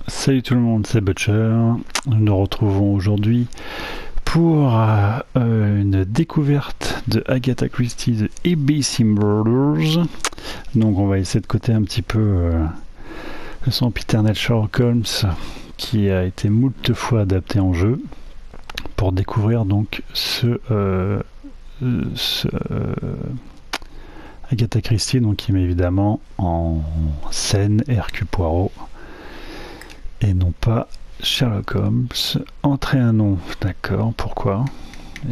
Salut tout le monde, c'est Butcher. Nous nous retrouvons aujourd'hui pour une découverte de Agatha Christie, de ABC Murders. Donc on va essayer de coter un petit peu le sempiternel Sherlock Holmes qui a été moult fois adapté en jeu pour découvrir donc Agatha Christie, donc qui met évidemment en scène Hercule Poirot et non pas Sherlock Holmes. Entrer un nom, d'accord, pourquoi?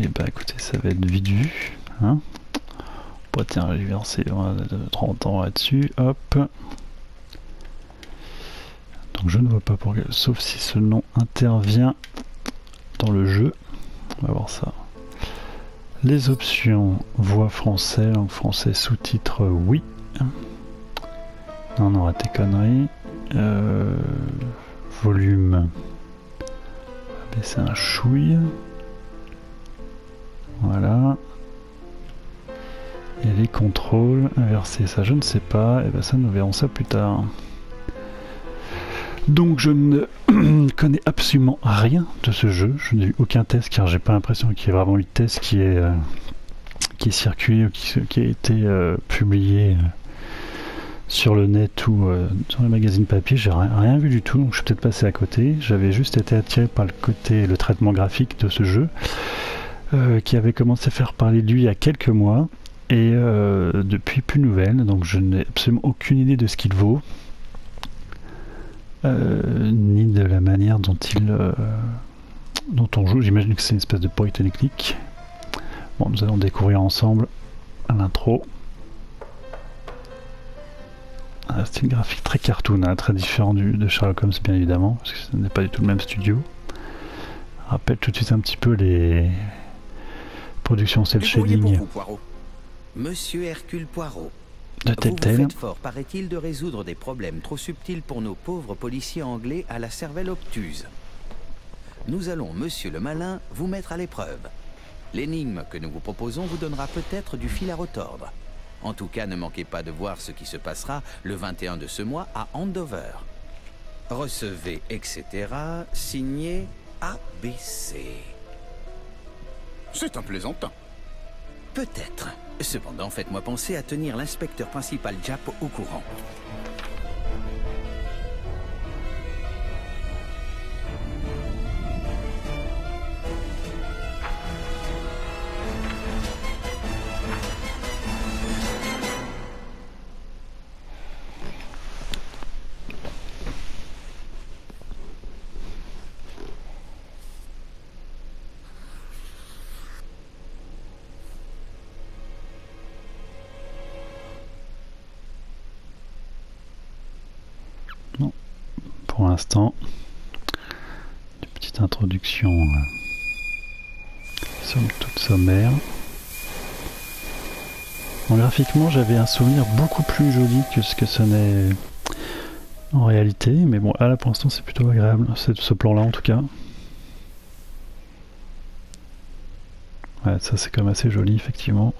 Et bah écoutez, ça va être vite vu, hein. Bon, tiens, je vais lancer 30 ans là-dessus, hop. Donc je ne vois pas pourquoi, sauf si ce nom intervient dans le jeu. On va voir ça. Les options, voix français, langue français, sous-titres, oui. Non, on aura tes conneries. Volume, on va baisser un chouille, voilà, et les contrôles, inverser, ça je ne sais pas, et bien ça nous verrons ça plus tard. Donc je ne connais absolument rien de ce jeu, je n'ai eu aucun test car j'ai pas l'impression qu'il y ait vraiment eu de test qui est circulé ou qui a été publié sur le net ou sur les magazines papier. J'ai rien vu du tout, donc je suis peut-être passé à côté. J'avais juste été attiré par le traitement graphique de ce jeu qui avait commencé à faire parler de lui il y a quelques mois et depuis plus nouvelle, donc je n'ai absolument aucune idée de ce qu'il vaut ni de la manière dont on joue. J'imagine que c'est une espèce de point and click. Bon, nous allons découvrir ensemble l'intro. Un style graphique très cartoon, hein, très différent de Sherlock Holmes bien évidemment, parce que ce n'est pas du tout le même studio. Je rappelle tout de suite un petit peu les productions cel shading. Monsieur Hercule Poirot, de vous Telltale. faites fort, paraît-il, de résoudre des problèmes trop subtils pour nos pauvres policiers anglais à la cervelle obtuse. Nous allons, monsieur le malin, vous mettre à l'épreuve. L'énigme que nous vous proposons vous donnera peut-être du fil à retordre. En tout cas, ne manquez pas de voir ce qui se passera le 21 de ce mois à Andover. Recevez, etc. Signé ABC. C'est un plaisantin. Peut-être. Cependant, faites-moi penser à tenir l'inspecteur principal Japp au courant. Pour l'instant, une petite introduction somme toute sommaire. Bon, graphiquement, j'avais un souvenir beaucoup plus joli que ce que ce n'est en réalité, mais bon, là pour l'instant c'est plutôt agréable, ce plan-là en tout cas. Ouais, ça c'est quand même assez joli effectivement.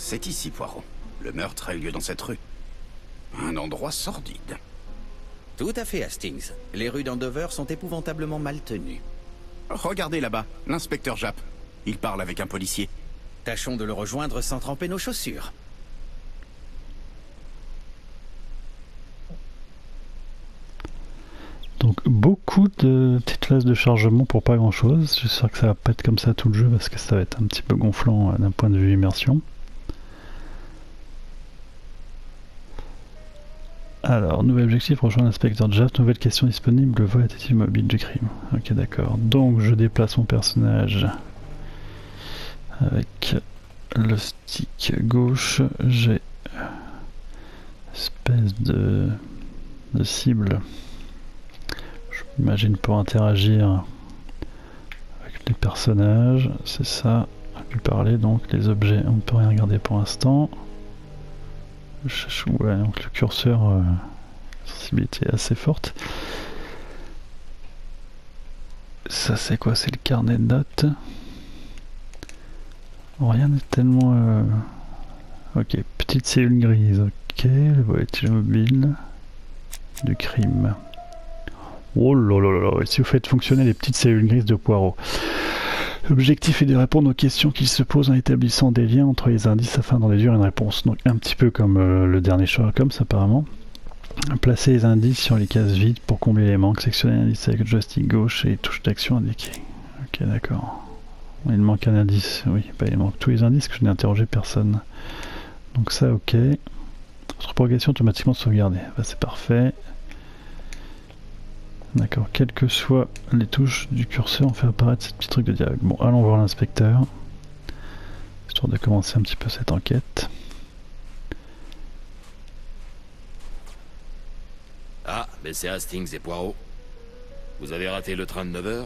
C'est ici, Poirot. Le meurtre a eu lieu dans cette rue. Un endroit sordide. Tout à fait, Hastings. Les rues d'Andover sont épouvantablement mal tenues. Regardez là-bas, l'inspecteur Japp. Il parle avec un policier. Tâchons de le rejoindre sans tremper nos chaussures. Donc beaucoup de petites phases de chargement pour pas grand chose. J'espère que ça va pas être comme ça tout le jeu parce que ça va être un petit peu gonflant d'un point de vue immersion. Alors, nouvel objectif, rejoindre l'inspecteur Jaff, nouvelle question disponible, le vol est-il mobile du crime? Ok, d'accord. Donc, je déplace mon personnage avec le stick gauche. J'ai espèce de cible. Je m'imagine pour interagir avec les personnages. C'est ça. Lui parler, donc les objets, on ne peut rien regarder pour l'instant. Ouais, donc le curseur, sensibilité assez forte. Ça c'est quoi? C'est le carnet de notes. Rien n'est tellement... Ok, petite cellule grise, ok, le volet mobile du crime. Oh là là là là, si vous faites fonctionner les petites cellules grises de Poirot. L'objectif est de répondre aux questions qu'il se pose en établissant des liens entre les indices afin d'en déduire une réponse. Donc un petit peu comme le dernier Sherlock Holmes apparemment. Placer les indices sur les cases vides pour combler les manques. Sectionner l'indice avec le joystick gauche et les touches d'action indiquées. Ok, d'accord. Il manque un indice. Oui, bah, il manque tous les indices que je n'ai interrogé personne. Donc ça, ok. Votre progression automatiquement sauvegardée. Bah, c'est parfait. D'accord, quelles que soient les touches du curseur, on fait apparaître ce petit truc de dialogue. Bon, allons voir l'inspecteur, histoire de commencer un petit peu cette enquête. Ah, mais c'est Hastings et Poirot. Vous avez raté le train de 9h?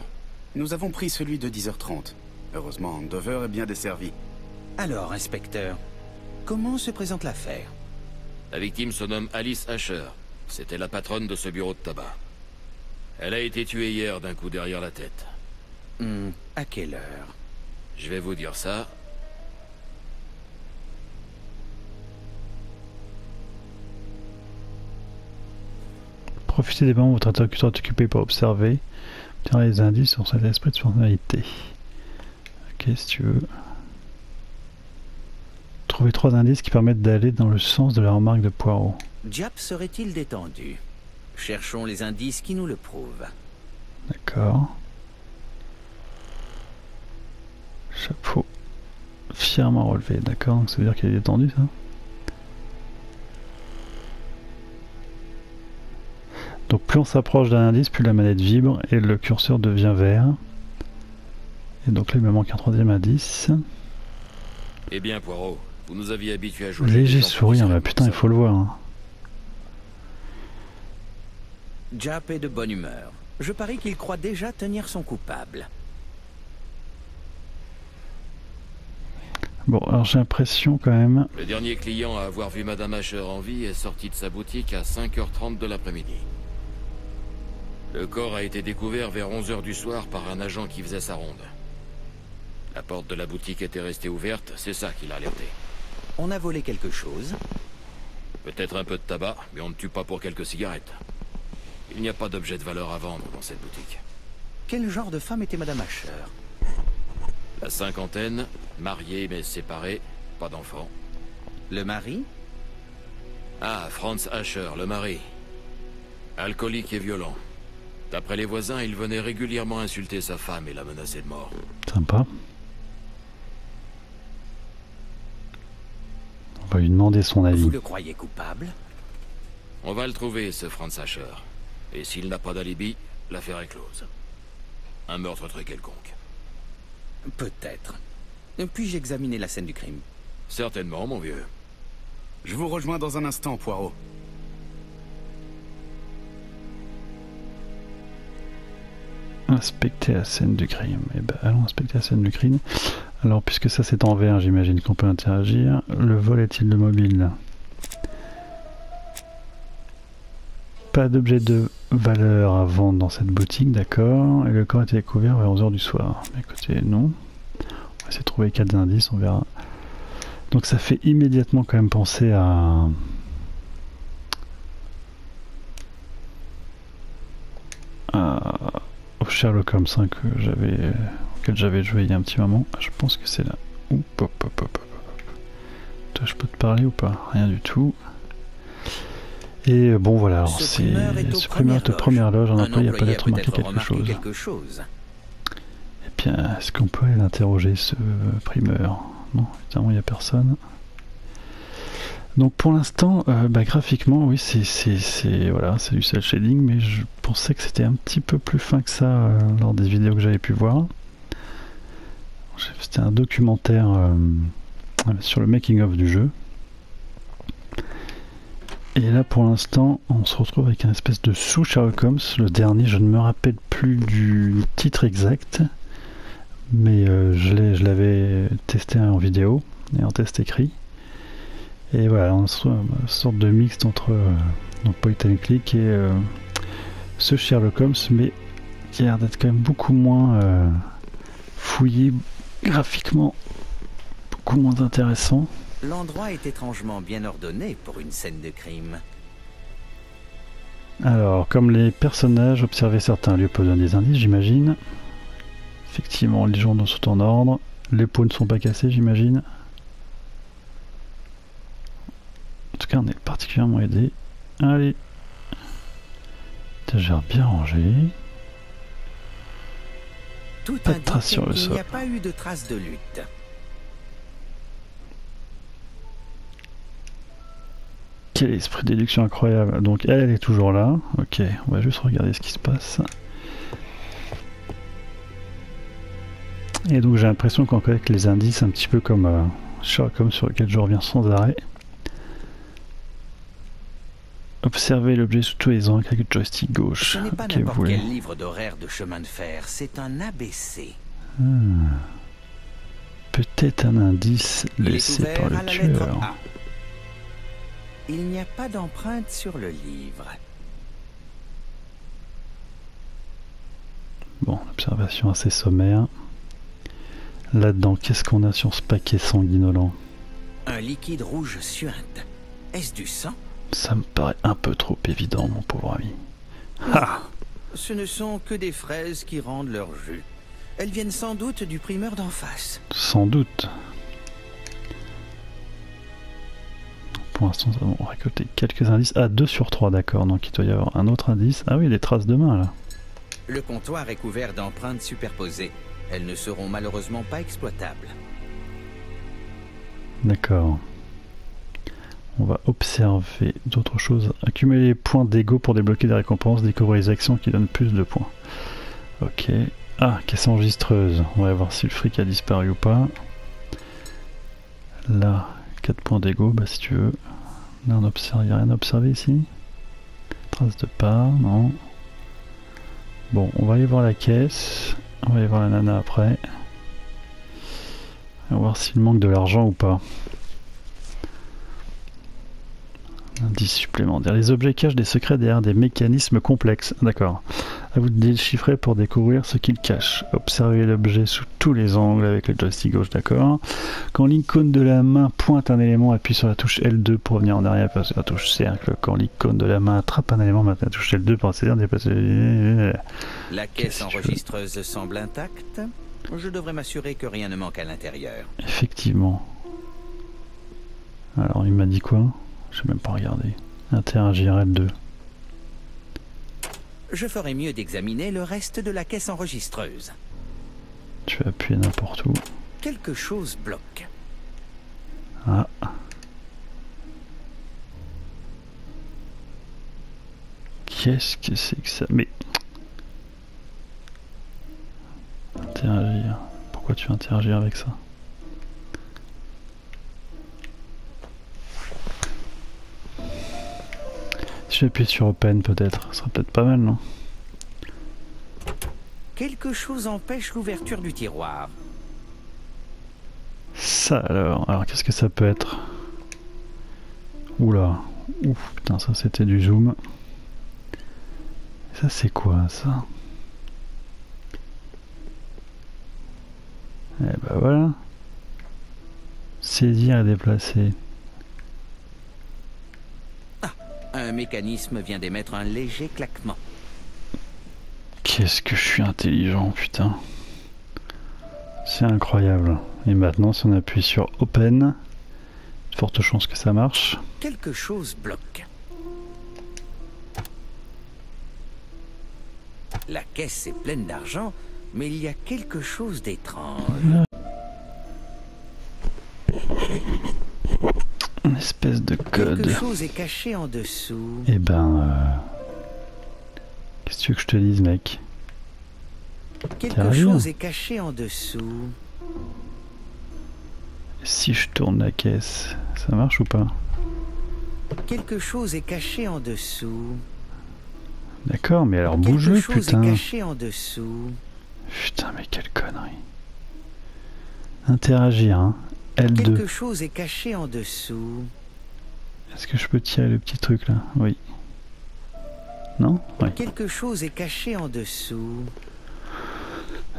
Nous avons pris celui de 10h30. Heureusement, Dover est bien desservi. Alors, inspecteur, comment se présente l'affaire? La victime se nomme Alice Asher. C'était la patronne de ce bureau de tabac. Elle a été tuée hier d'un coup derrière la tête. À quelle heure? Je vais vous dire ça. Profitez des moments où votre interlocuteur est occupé pour observer. Obtenir les indices sur cet esprit de personnalité. Ok, si tu veux. Trouvez 3 indices qui permettent d'aller dans le sens de la remarque de Poirot. Japp serait-il détendu? Cherchons les indices qui nous le prouvent. D'accord. Chapeau fièrement relevé, d'accord, donc ça veut dire qu'il est détendu ça. Donc plus on s'approche d'un indice, plus la manette vibre et le curseur devient vert. Et donc là il me manque un 3e indice. Eh bien Poirot, vous nous aviez habitués à jouer. Léger sourire, bah putain il faut le voir. Hein. Japp est de bonne humeur. Je parie qu'il croit déjà tenir son coupable. Bon, alors j'ai l'impression quand même... Le dernier client à avoir vu Madame Asher en vie est sorti de sa boutique à 5h30 de l'après-midi. Le corps a été découvert vers 11h du soir par un agent qui faisait sa ronde. La porte de la boutique était restée ouverte, c'est ça qui l'a alerté. On a volé quelque chose? Peut-être un peu de tabac, mais on ne tue pas pour quelques cigarettes. Il n'y a pas d'objet de valeur à vendre dans cette boutique. Quel genre de femme était Madame Asher? La cinquantaine, mariée mais séparée, pas d'enfant. Le mari? Ah, Franz Asher, le mari. Alcoolique et violent. D'après les voisins, il venait régulièrement insulter sa femme et la menacer de mort. Sympa. On va lui demander son avis. Vous le croyez coupable? On va le trouver, ce Franz Asher. Et s'il n'a pas d'alibi, l'affaire est close. Un meurtre très quelconque. Peut-être. Puis-je examiner la scène du crime? Certainement, mon vieux. Je vous rejoins dans un instant, Poirot. Inspecter la scène du crime. Eh ben, allons inspecter la scène du crime. Alors, puisque ça c'est en vert, j'imagine qu'on peut interagir. Le vol est-il de mobile? Pas d'objet de valeur à vendre dans cette boutique, d'accord. Et le corps a été découvert vers 11h du soir. Écoutez, non. On va essayer de trouver 4 indices, on verra. Donc ça fait immédiatement quand même penser à... au Sherlock Holmes hein, auquel j'avais joué il y a un petit moment. Je pense que c'est là. Oup, hop, hop, hop, hop. Toi, je peux te parler ou pas? Rien du tout. Et bon voilà, alors c'est ce primeur est au première loge, un employé a peut-être remarqué quelque chose. Et bien, est-ce qu'on peut aller l'interroger ce primeur? Non, évidemment il n'y a personne. Donc pour l'instant, graphiquement, oui, voilà, c'est du cel shading, mais je pensais que c'était un petit peu plus fin que ça lors des vidéos que j'avais pu voir. C'était un documentaire sur le making-of du jeu. Et là, pour l'instant, on se retrouve avec un espèce de sous-Sherlock Holmes. Le dernier, je ne me rappelle plus du titre exact, mais je l'avais testé en vidéo et en test écrit. Et voilà, on se trouve une sorte de mixte entre donc point and click et ce Sherlock Holmes, mais qui a l'air d'être quand même beaucoup moins fouillé graphiquement, beaucoup moins intéressant. L'endroit est étrangement bien ordonné pour une scène de crime. Alors, comme les personnages, observer certains lieux peut donner des indices, j'imagine. Effectivement, les journaux sont en ordre. Les pots ne sont pas cassés, j'imagine. En tout cas, on est particulièrement aidé. Allez. Étagère bien rangée. Tout Pas de traces sur le indique qu'il sol. n'y a pas eu de traces de lutte. Quel esprit de déduction incroyable. Donc elle est toujours là. Ok, on va juste regarder ce qui se passe. Et donc j'ai l'impression qu'avec les indices, un petit peu comme Sherlock Holmes sur lequel je reviens sans arrêt. Observez l'objet sous tous les angles avec le joystick gauche. Ce n'est pas Ok, n'importe vous quel voulez. livre d'horaire de chemin de fer, c'est un ABC. Peut-être un indice Il est laissé ouvert par le à la lettre tueur. A. Il n'y a pas d'empreinte sur le livre. Bon, observation assez sommaire. Là-dedans, qu'est-ce qu'on a sur ce paquet sanguinolent? Un liquide rouge suinte. Est-ce du sang? Ça me paraît un peu trop évident, mon pauvre ami. Ah! Ce ne sont que des fraises qui rendent leur jus. Elles viennent sans doute du primeur d'en face. Sans doute. Pour l'instant, nous avons récolté quelques indices. Ah, 2 sur 3, d'accord. Donc il doit y avoir un autre indice. Ah oui, les traces de main, là. Le comptoir est couvert d'empreintes superposées. Elles ne seront malheureusement pas exploitables. D'accord. On va observer d'autres choses. Accumuler les points d'ego pour débloquer des récompenses. Découvrir les actions qui donnent plus de points. Ok. Ah, caisse enregistreuse. On va voir si le fric a disparu ou pas. Là, 4 points d'ego, bah si tu veux. Là, on observe, il n'y a rien à observer ici. Trace de pas, non. Bon, on va aller voir la caisse. On va aller voir la nana après. On va voir s'il manque de l'argent ou pas. Indice supplémentaire. Les objets cachent des secrets derrière des mécanismes complexes. D'accord. À vous de déchiffrer pour découvrir ce qu'ils cachent. Observez l'objet sous tous les angles avec le joystick gauche. D'accord. Quand l'icône de la main pointe un élément, appuie sur la touche L2 pour revenir en arrière, passer la touche cercle. Quand l'icône de la main attrape un élément, maintenez la touche L2 pour accéder, dépasser. La caisse enregistreuse semble intacte. Je devrais m'assurer que rien ne manque à l'intérieur. Effectivement. Alors, il m'a dit quoi? Je n'ai même pas regardé. Interagir L2. Je ferais mieux d'examiner le reste de la caisse enregistreuse. Tu vas appuyer n'importe où. Quelque chose bloque. Ah. Qu'est-ce que c'est que ça? Mais... Interagir. Pourquoi tu veux interagir avec ça? Si j'appuie sur Open peut-être, ce serait peut-être pas mal, non? Quelque chose empêche l'ouverture du tiroir. Ça alors qu'est-ce que ça peut être? Oula, ouf, putain, ça c'était du zoom. Ça c'est quoi ça? Eh ben voilà. Saisir et déplacer. Un mécanisme vient d'émettre un léger claquement. Qu'est-ce que je suis intelligent, putain. C'est incroyable. Et maintenant, si on appuie sur Open, de fortes chances que ça marche. Quelque chose bloque. La caisse est pleine d'argent, mais il y a quelque chose d'étrange. Une espèce de code. Quelque chose est caché en dessous. Eh ben... Qu'est-ce que tu veux que je te dise, mec? Quelque chose est caché en dessous. Si je tourne la caisse, ça marche ou pas? Quelque chose est caché en dessous. D'accord, mais alors bouge-le, Quelque chose putain. est caché en dessous. Putain, mais quelle connerie. Interagir, hein. L2. Quelque chose est caché en dessous. Est-ce que je peux tirer le petit truc là? Oui. Non? Oui. Quelque chose est caché en dessous.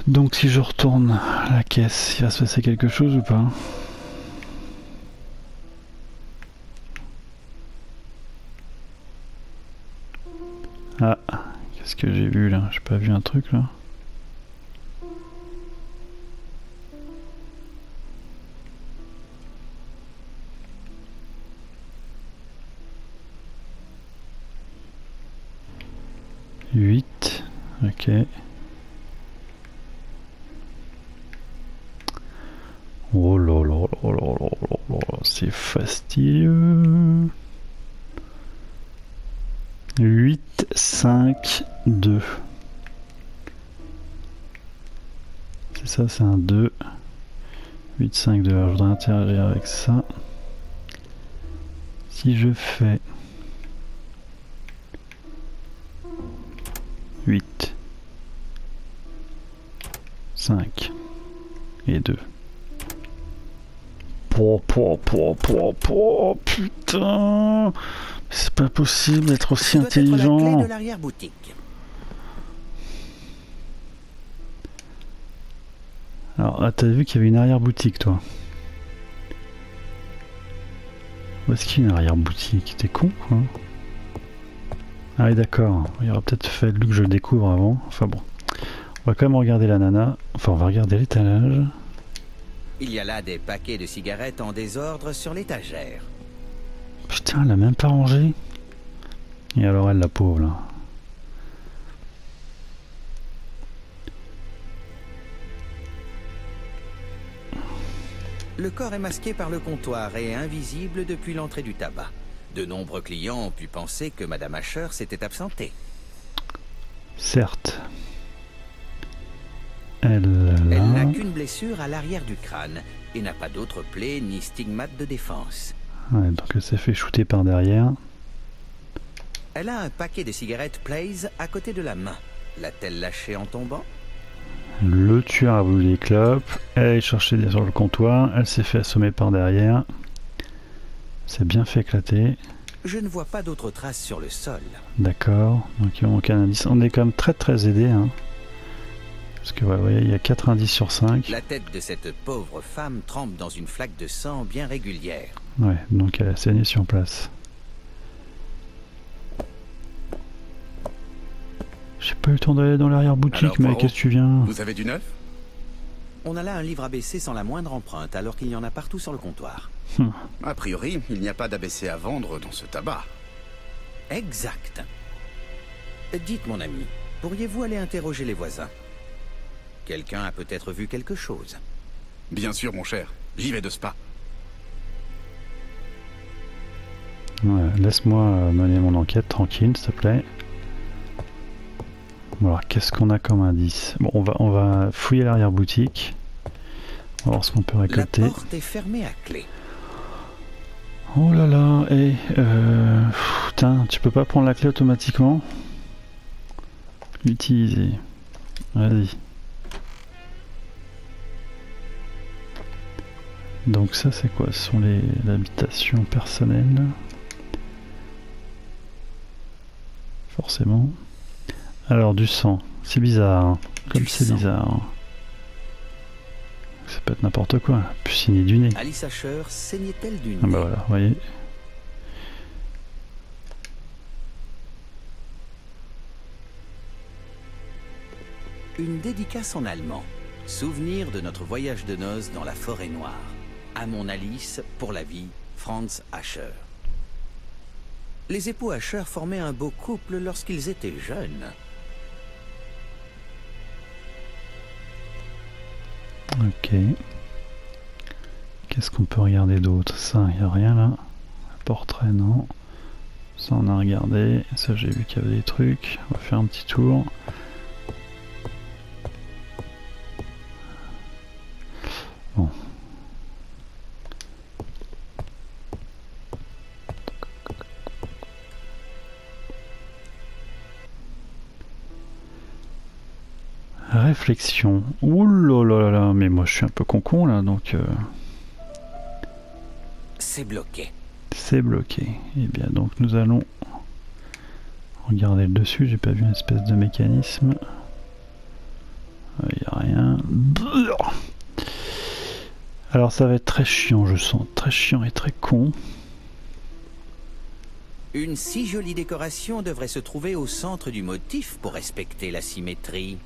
Donc si je retourne la caisse, il va se passer quelque chose ou pas? Ah, qu'est-ce que j'ai vu là? J'ai pas vu un truc là? Huit, ok. Oh là là là là là là là, c'est fastidieux. 8, 5, 2. C'est ça, c'est un 2. 8, 5, 2. Alors, je voudrais interagir avec ça. Si je fais 8, 5 et 2. Putain, c'est pas possible d'être aussi intelligent. La clé de l'arrière-boutique. Alors, ah, t'as vu qu'il y avait une arrière-boutique, toi? Où est-ce qu'il y a une arrière-boutique? T'es con, quoi? Ah oui, d'accord. Il aurait peut-être fallu que je le découvre avant. Enfin bon. On va quand même regarder la nana. Enfin, on va regarder l'étalage. Il y a là des paquets de cigarettes en désordre sur l'étagère. Putain, elle a même pas rangé. Et alors elle, la pauvre, là. Le corps est masqué par le comptoir et invisible depuis l'entrée du tabac. De nombreux clients ont pu penser que Madame Asher s'était absentée. Certes. Elle n'a qu'une blessure à l'arrière du crâne et n'a pas d'autre plaie ni stigmate de défense. Ouais, donc elle s'est fait shooter par derrière. Elle a un paquet de cigarettes Blaze à côté de la main. L'a-t-elle lâché en tombant? Le tueur a voulu les clopes. Elle est cherchée sur le comptoir. Elle s'est fait assommer par derrière. C'est bien fait éclater. Je ne vois pas d'autres traces sur le sol. D'accord. Donc il manque aucun indice. On est quand même très aidé, hein. Parce que ouais, voyez, il y a 4 indices sur 5. La tête de cette pauvre femme trempe dans une flaque de sang bien régulière. Ouais, donc elle a saigné sur place. J'ai pas eu le temps d'aller dans l'arrière-boutique, mais qu'est-ce que tu viens? Vous avez du neuf? On a là un livre ABC sans la moindre empreinte, alors qu'il y en a partout sur le comptoir. A priori, il n'y a pas d'ABC à vendre dans ce tabac. Exact. Dites, mon ami, pourriez-vous aller interroger les voisins? Quelqu'un a peut-être vu quelque chose. Bien sûr, mon cher. J'y vais de ce pas. Ouais, laisse-moi mener mon enquête tranquille, s'il te plaît. Bon, alors, qu'est-ce qu'on a comme indice? Bon, on va fouiller l'arrière-boutique. On va voir ce qu'on peut récolter. La porte est fermée à clé. Oh là là, et putain, tu peux pas prendre la clé automatiquement? Utiliser. Vas-y. Donc ça c'est quoi? Ce sont les habitations personnelles. Forcément. Alors du sang, c'est bizarre, hein. Comme c'est bizarre. Ça peut être n'importe quoi, plus signer du nez. Alice Asher saignait-elle du nez? Ah bah voilà, vous voyez. Une dédicace en allemand. Souvenir de notre voyage de noces dans la forêt noire. À mon Alice, pour la vie, Franz Asher. Les époux Asher formaient un beau couple lorsqu'ils étaient jeunes. Ok. Qu'est-ce qu'on peut regarder d'autre? Ça, il n'y a rien là. Portrait, non. Ça on a regardé. Ça j'ai vu qu'il y avait des trucs. On va faire un petit tour. Bon. Réflexion. Ouh là là là, mais moi je suis un peu con là, donc C'est bloqué. c'est bloqué. Et bien donc nous allons regarder le dessus. J'ai pas vu une espèce de mécanisme. Il n'y a rien. Alors ça va être très chiant, je sens. Très chiant et très con. Une si jolie décoration devrait se trouver au centre du motif pour respecter la symétrie.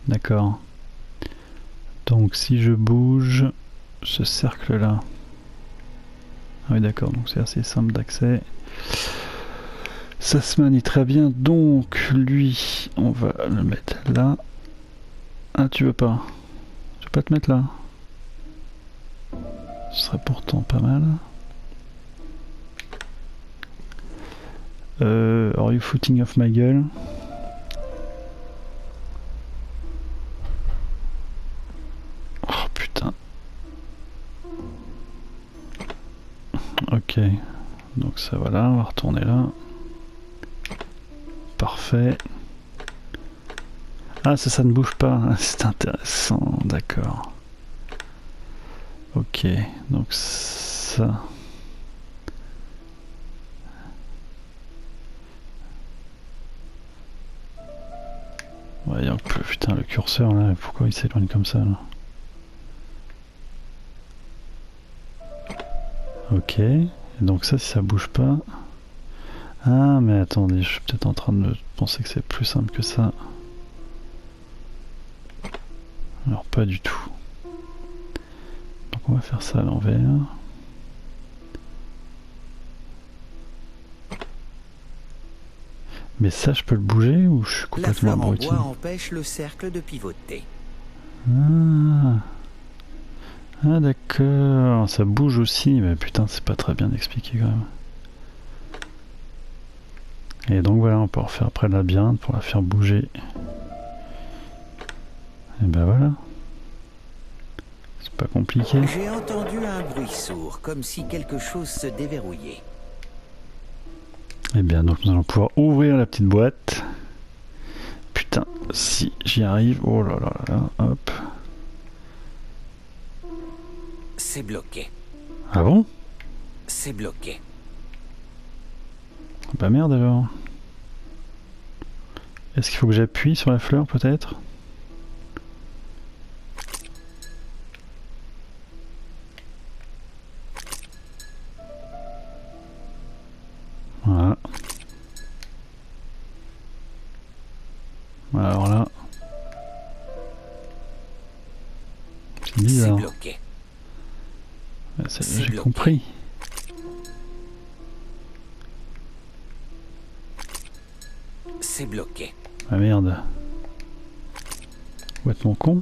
D'accord. Donc si je bouge ce cercle là. Ah oui d'accord, donc c'est assez simple d'accès. Ça se manie très bien, donc lui on va le mettre là. Ah tu veux pas? Tu veux pas te mettre là? Ce serait pourtant pas mal. Are you footing off my gueule? Oh putain. Ok. Donc ça voilà, on va retourner là. Parfait. Ah ça ne bouge pas, c'est intéressant, d'accord. Ok, donc ça... Voyons que putain le curseur là, pourquoi il s'éloigne comme ça là? Ok, et donc ça si ça bouge pas... Ah mais attendez, je suis peut-être en train de penser que c'est plus simple que ça. Alors pas du tout. Donc on va faire ça à l'envers. Mais ça je peux le bouger ou je suis La complètement fleur en abruti? bois empêche le cercle de pivoter. Ah, ah d'accord, ça bouge aussi, mais putain c'est pas très bien expliqué quand même. Et donc voilà, on peut refaire après le labyrinthe pour la faire bouger. Et ben voilà. C'est pas compliqué. J'ai entendu un bruit sourd, comme si quelque chose se déverrouillait. Et bien donc nous allons pouvoir ouvrir la petite boîte. Putain, si j'y arrive, oh là là là, hop. C'est bloqué. Ah bon? C'est bloqué. Bah merde alors. Est-ce qu'il faut que j'appuie sur la fleur peut-être? Voilà. Alors là. C'est C'est bizarre. bloqué. C'est J'ai bloqué. compris. C'est bloqué. Ah merde. Où est mon con?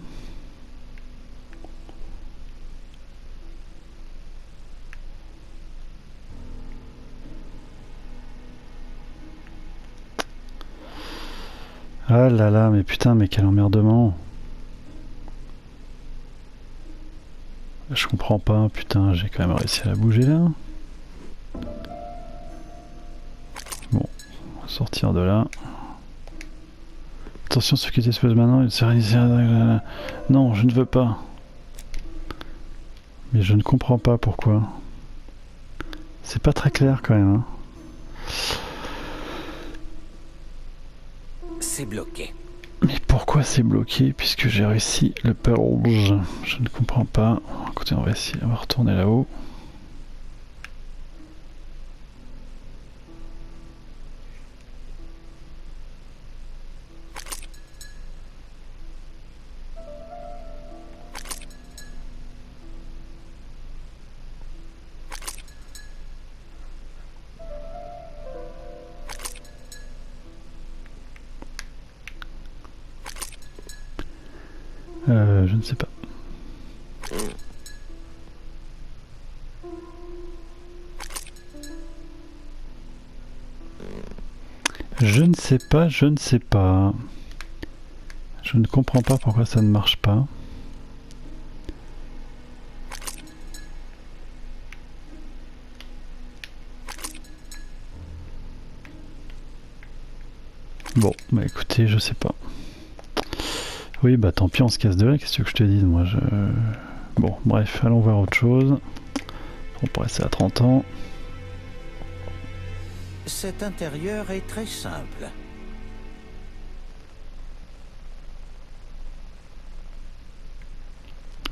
Ah là là, mais putain, mais quel emmerdement. Je comprends pas, putain, j'ai quand même réussi à la bouger là. Bon, on va sortir de là. Attention, ce qui se passe maintenant, non, je ne veux pas. Mais je ne comprends pas pourquoi. C'est pas très clair quand même. Hein. C'est bloqué. Mais pourquoi c'est bloqué puisque j'ai réussi le purge? Je ne comprends pas. Écoutez, on va essayer, on va retourner là-haut. Je ne sais pas. Je ne sais pas, je ne sais pas. Je ne comprends pas pourquoi ça ne marche pas. Bon, bah écoutez, je sais pas. Oui, bah tant pis, on se casse de là, qu'est-ce que je te dis, moi je... Bon, bref, allons voir autre chose. On pourrait rester à 30 ans. Cet intérieur est très simple.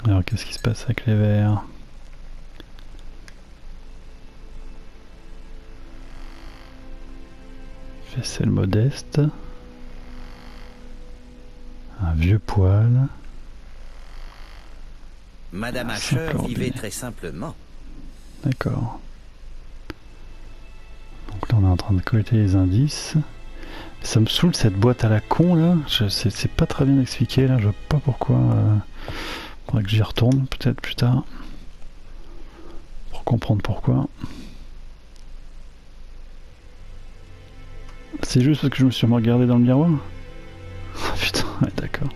Alors, qu'est-ce qui se passe avec les verres? Faisselle modeste. Un vieux poêle. Madame Asher vivait très simplement. D'accord. Donc là on est en train de collecter les indices. Ça me saoule cette boîte à la con là. C'est pas très bien expliqué là, je vois pas pourquoi. Faudrait que j'y retourne peut-être plus tard. Pour comprendre pourquoi. C'est juste parce que je me suis regardé dans le miroir. Oh putain, ouais, d'accord.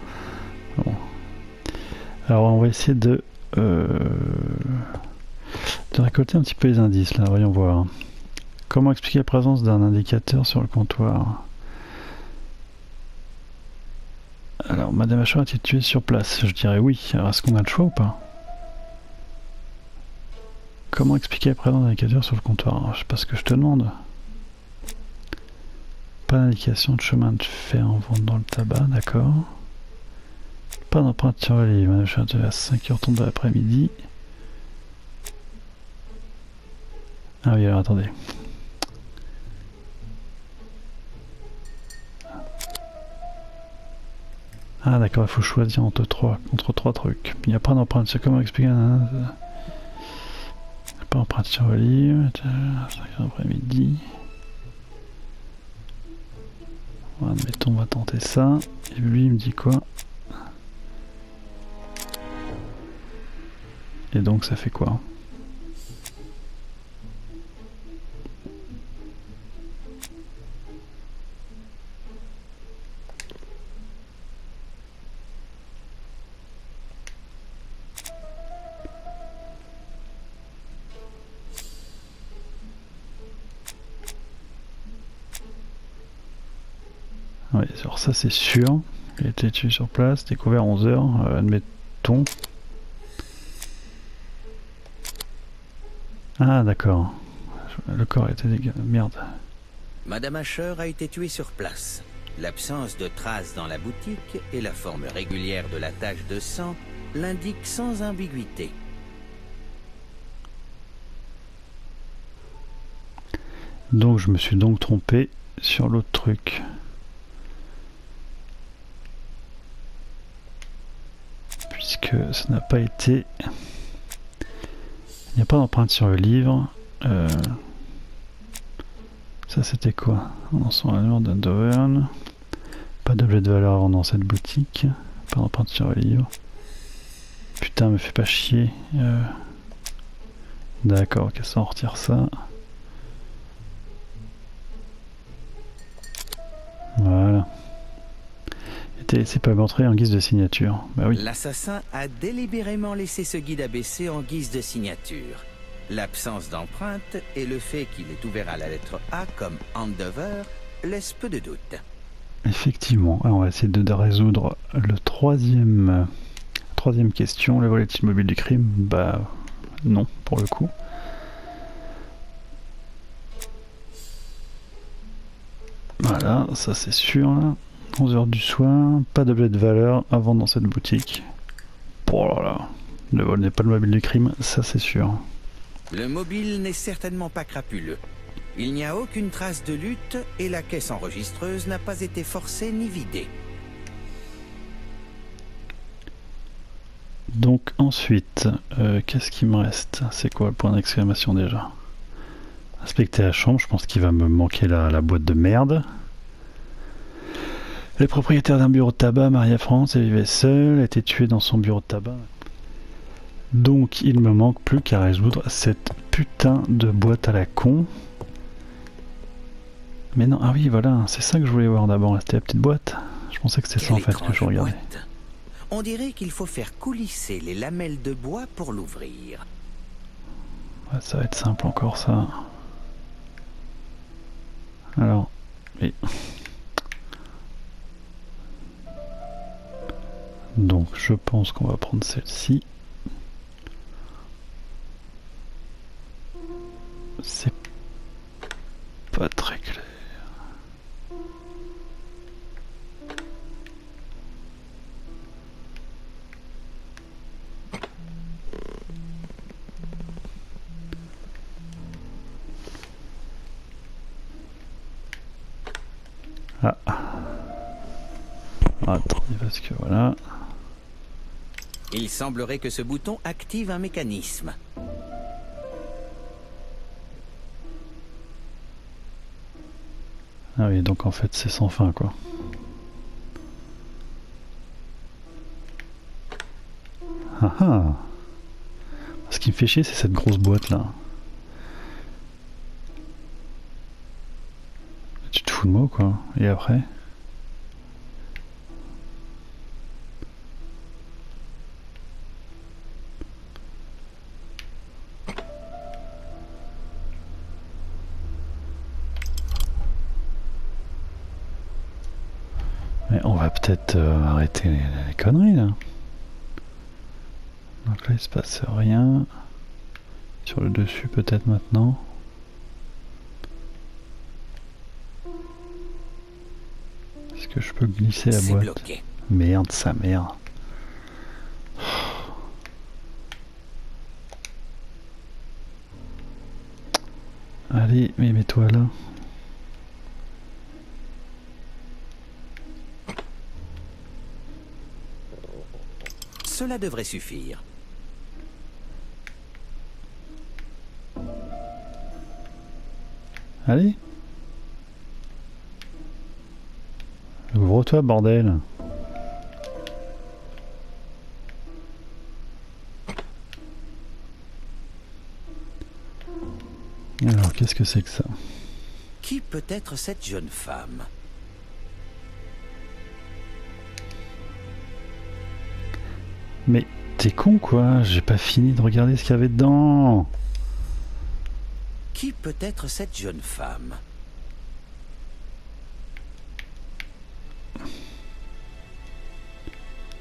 Bon. Alors on va essayer de récolter un petit peu les indices là, voyons voir. Comment expliquer la présence d'un indicateur sur le comptoir? Alors, Madame Achard a-t-elle tuée sur place? Je dirais oui. Alors, est-ce qu'on a le choix ou pas? Comment expliquer la présence d'un indicateur sur le comptoir? Alors, je sais pas ce que je te demande. Pas d'indication de chemin de fer en vente dans le tabac, d'accord. Pas d'empreinte sur le livre. Madame Achard à 5h30 de l'après-midi. Ah oui, alors attendez. Ah d'accord, il faut choisir entre trois trucs. Il n'y a pas d'empreinte, c'est comment expliquer pas d'empreinte sur le livre, 5h après-midi. Admettons, on va tenter ça. Et lui, il me dit quoi? Et donc, ça fait quoi? Oui, alors ça c'est sûr. Il a été tué sur place, découvert 11h, admettons. Ah d'accord. Le corps a été dégagé. Merde. Madame Asher a été tuée sur place. L'absence de traces dans la boutique et la forme régulière de la tache de sang l'indiquent sans ambiguïté. Donc je me suis donc trompé sur l'autre truc. Puisque ça n'a pas été... Il n'y a pas d'empreinte sur le livre. Ça c'était quoi? On sent la mort d'Andovern. Pas d'objet de valeur dans cette boutique. Pas d'empreinte sur le livre. Putain, me fais pas chier. D'accord, ok, ça on retire ça. Voilà. C'est pas montré en guise de signature. Bah oui. L'assassin a délibérément laissé ce guide abaissé en guise de signature. L'absence d'empreinte et le fait qu'il est ouvert à la lettre A comme Andover laissent peu de doute. Effectivement. Alors, on va essayer de résoudre le troisième question. Le volet est-il mobile du crime? Bah non, pour le coup. Voilà, ça c'est sûr. Là. 11h du soir, pas d'objet de valeur à vendre dans cette boutique. Oh là là, le vol n'est pas le mobile du crime, ça c'est sûr. Le mobile n'est certainement pas crapuleux. Il n'y a aucune trace de lutte et la caisse enregistreuse n'a pas été forcée ni vidée. Donc ensuite, qu'est-ce qui me reste? C'est quoi le point d'exclamation déjà? Inspecter la chambre, je pense qu'il va me manquer la boîte de merde. Elle est propriétaire d'un bureau de tabac, Maria France, elle vivait seule, a été tuée dans son bureau de tabac. Donc il me manque plus qu'à résoudre cette putain de boîte à la con. Mais non, ah oui, voilà, c'est ça que je voulais voir d'abord, c'était la petite boîte. Je pensais que c'était ça en Quelle fait que je étrange regardais. boîte. On dirait qu'il faut faire coulisser les lamelles de bois pour l'ouvrir. Ouais, ça va être simple encore ça. Alors, oui. Donc je pense qu'on va prendre celle-ci. C'est pas très clair. Ah. Attendez, parce que voilà. Il semblerait que ce bouton active un mécanisme. Ah oui, donc en fait c'est sans fin quoi. Ah ah. Ce qui me fait chier c'est cette grosse boîte là. Tu te fous de moi quoi. Et après? Mais on va peut-être arrêter les conneries là. Donc là il se passe rien. Sur le dessus peut-être maintenant. Est-ce que je peux glisser la C'est boîte? bloqué. Merde, sa mère. Allez, mais mets-toi là. Cela devrait suffire. Allez. Ouvre-toi, bordel. Alors, qu'est-ce que c'est que ça? Qui peut être cette jeune femme? Mais t'es con quoi? J'ai pas fini de regarder ce qu'il y avait dedans. Qui peut être cette jeune femme?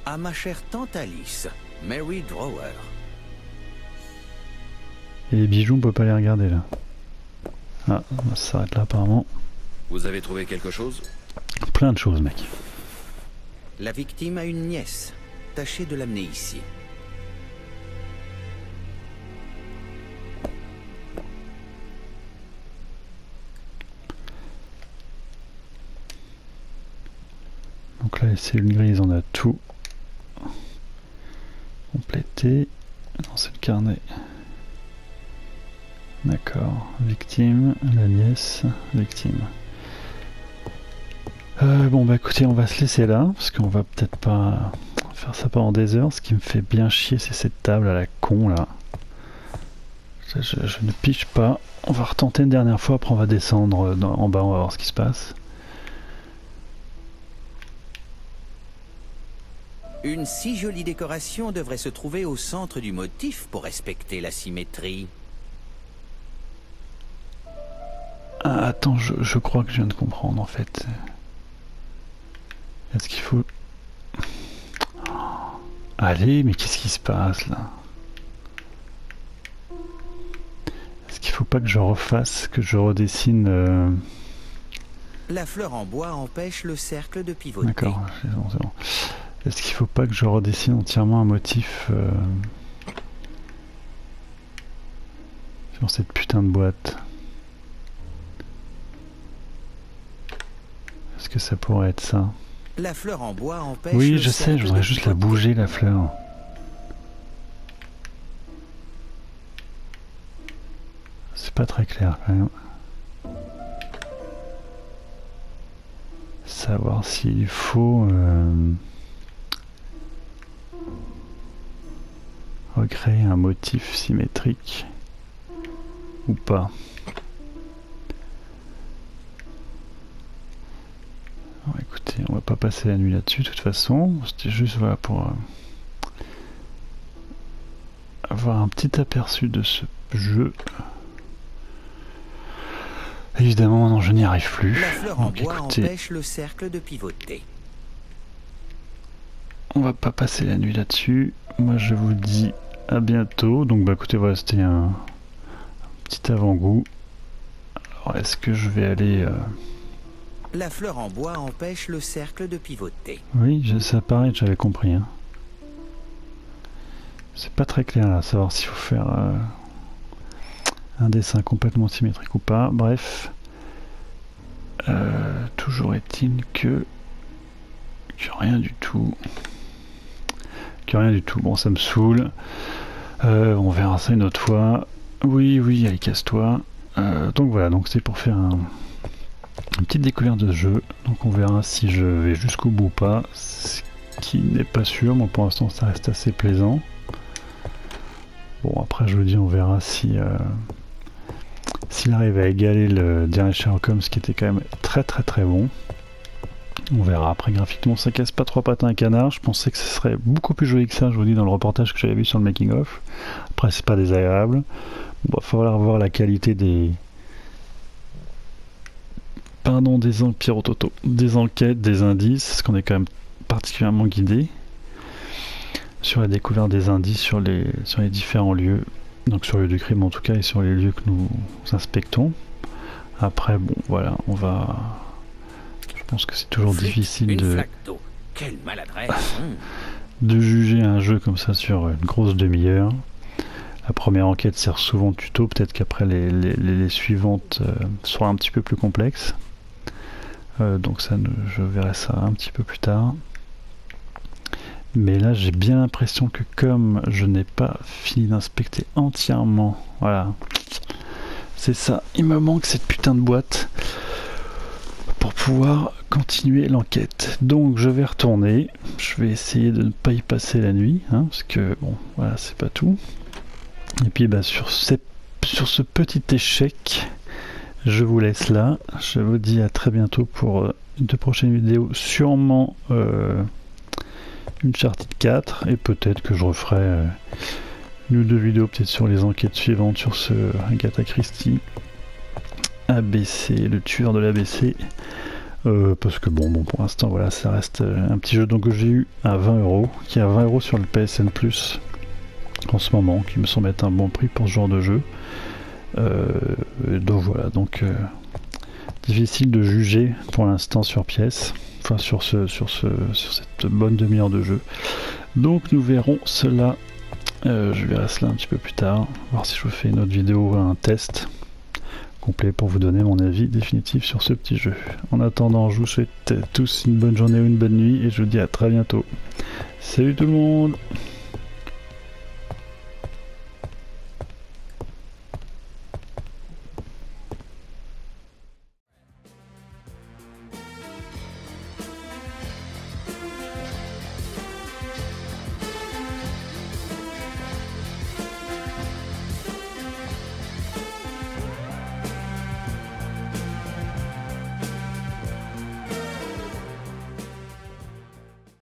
À ma chère tante Alice, Mary Drawer. Et les bijoux, on peut pas les regarder là. Ah, ça s'arrête là apparemment. Vous avez trouvé quelque chose? Plein de choses, mec. La victime a une nièce. Tâchez de l'amener ici. Donc là, les cellules grises, on a tout complété. Non, c'est le carnet. D'accord. Victime, la nièce, victime. Bon, bah écoutez, on va se laisser là, parce qu'on va peut-être pas faire ça pendant des heures. Ce qui me fait bien chier, c'est cette table à la con là. Je ne pige pas. On va retenter une dernière fois, après on va descendre en bas, on va voir ce qui se passe. Une si jolie décoration devrait se trouver au centre du motif pour respecter la symétrie. Ah, attends, je crois que je viens de comprendre en fait. Est-ce qu'il faut... Allez, mais qu'est-ce qui se passe là? Est-ce qu'il faut pas que je refasse, que je redessine... La fleur en bois empêche le cercle de pivoter. D'accord, c'est bon. Est-ce qu'il faut pas que je redessine entièrement un motif sur cette putain de boîte? Est-ce que ça pourrait être ça? La fleur en bois empêche Oui, le je sais, cercle je voudrais de juste la pivoter. bouger la fleur. C'est pas très clair quand même. Savoir s'il faut recréer un motif symétrique ou pas. Bon, écoutez, on va pas passer la nuit là-dessus de toute façon. C'était juste voilà, pour avoir un petit aperçu de ce jeu. Évidemment, non, je n'y arrive plus. La fleur en Donc bois écoutez, empêche le cercle de pivoter. on va pas passer la nuit là-dessus. Moi, je vous dis à bientôt. Donc, bah écoutez, voilà, c'était un petit avant-goût. Alors, est-ce que je vais aller... La fleur en bois empêche le cercle de pivoter. Oui, ça paraît, j'avais compris. Hein. C'est pas très clair là, savoir s'il faut faire un dessin complètement symétrique ou pas. Bref. Toujours est-il que rien du tout. Rien du tout. Bon, ça me saoule. On verra ça une autre fois. Oui, allez, casse-toi. Donc voilà, donc c'est pour faire une petite découverte de jeu. Donc on verra si je vais jusqu'au bout ou pas. Ce qui n'est pas sûr. Moi, pour l'instant, ça reste assez plaisant. Bon, après, je vous dis, on verra si s'il arrive à égaler le dernier Sherlock Holmes, qui était quand même très bon. On verra. Après, graphiquement, ça casse pas trois pattes à un canard. Je pensais que ce serait beaucoup plus joli que ça, je vous dis, dans le reportage que j'avais vu sur le making of. Après, c'est pas désagréable. Bon, il va falloir voir la qualité des des enquêtes, des indices, parce qu'on est quand même particulièrement guidé sur la découverte des indices sur les différents lieux, donc sur le lieu du crime en tout cas, et sur les lieux que nous inspectons. Après, bon, voilà, on va... Je pense que c'est toujours difficile Quelle maladresse. de juger un jeu comme ça sur une grosse demi-heure. La première enquête sert souvent de tuto, peut-être qu'après les suivantes seront un petit peu plus complexes. Donc ça, je verrai ça un petit peu plus tard. Mais là, j'ai bien l'impression que comme je n'ai pas fini d'inspecter entièrement, voilà, c'est ça, il me manque cette putain de boîte pour pouvoir continuer l'enquête. Donc je vais retourner, je vais essayer de ne pas y passer la nuit, hein, parce que bon, voilà, c'est pas tout. Et puis bah, sur ce petit échec, je vous laisse là. Je vous dis à très bientôt pour de prochaines vidéos, sûrement Uncharted 4, et peut-être que je referai une ou deux vidéos peut-être sur les enquêtes suivantes, sur ce Agatha Christie, ABC, le tueur de l'ABC, parce que bon pour l'instant voilà, ça reste un petit jeu donc que j'ai eu à 20€, qui est à 20€ sur le PSN Plus en ce moment, qui me semble être un bon prix pour ce genre de jeu. Donc voilà, donc difficile de juger pour l'instant sur pièce, enfin sur cette bonne demi-heure de jeu. Donc nous verrons cela, je verrai cela un petit peu plus tard, voir si je vous fais une autre vidéo, un test complet pour vous donner mon avis définitif sur ce petit jeu. En attendant, je vous souhaite tous une bonne journée ou une bonne nuit, et je vous dis à très bientôt. Salut tout le monde!